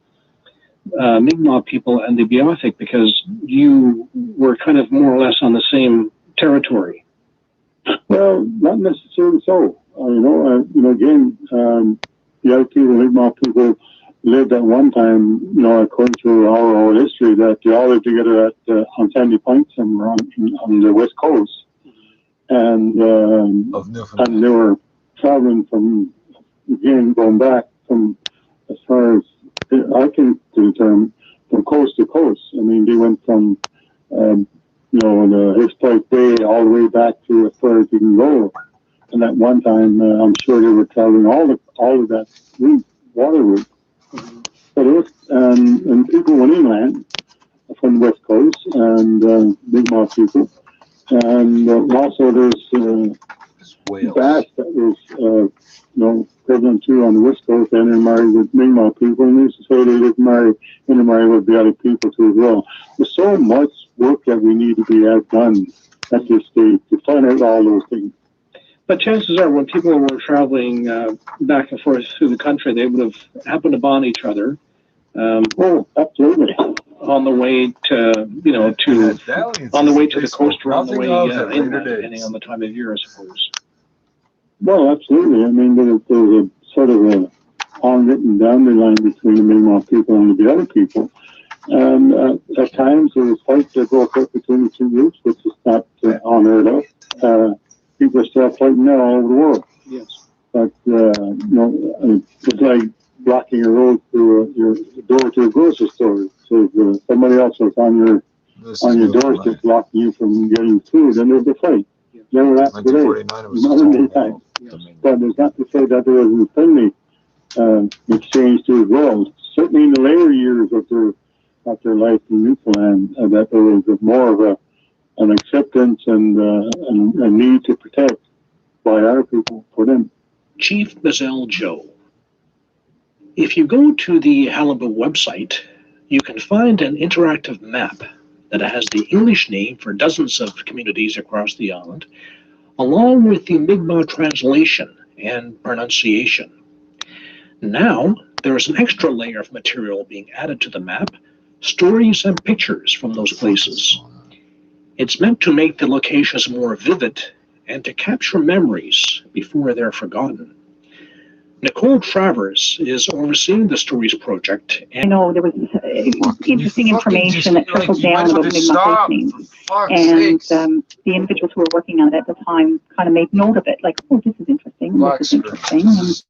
Mi'kmaq people and the Beothuk because you were kind of more or less on the same territory. Well, not necessarily so. Again, the other people, Mi'kmaq people, lived at one time, according to our oral history, that they all lived together on Sandy Point somewhere on the west coast, and they were traveling from, again, going back from as far as I can determine, from coast to coast. I mean, they went from the Historic Bay all the way back to as far as you can go. And at one time, I'm sure they were traveling all of that route, water route. But it was, and people went inland from the west coast, and Mi'kmaq people. And also there's Bass that was, prevalent too on the west coast, and intermarried with Mi'kmaq people. And they used to say they didn't intermarry with the other people too as well. There's so much work that we need to be done at this stage to find out all those things. But chances are, when people were traveling back and forth through the country, they would have happened to bond each other. Oh, absolutely. On the way to, on the way to the coast or on the way inland, depending on the time of year, I suppose. Well, absolutely. I mean, there's a sort of an unwritten boundary line between the Mi'kmaq people and the other people. And at times there was fights that broke up between the two groups, which is not unheard of. People are still fighting now all over the world. Yes. But, it's like blocking a road through your door to a grocery store. So if somebody else was on your doorstep blocking you from getting food, then there's a fight. Yeah. Never happened today. Modern time. Yes. But there's not to say that there wasn't a friendly exchange to as well. Certainly in the later years of their life in Newfoundland, that there was more of an acceptance and a need to protect by our people for them. Chief Mazel Joe. If you go to the Halibut website, you can find an interactive map that has the English name for dozens of communities across the island, along with the Mi'kmaq translation and pronunciation. Now, there is an extra layer of material being added to the map, stories and pictures from those places. It's meant to make the locations more vivid and to capture memories before they're forgotten. Nicole Travers is overseeing the Stories project. I know there was interesting information that trickled down about Mi'kmaq names. And the individuals who were working on it at the time kind of made note of it, like, oh, this is interesting, this is interesting. And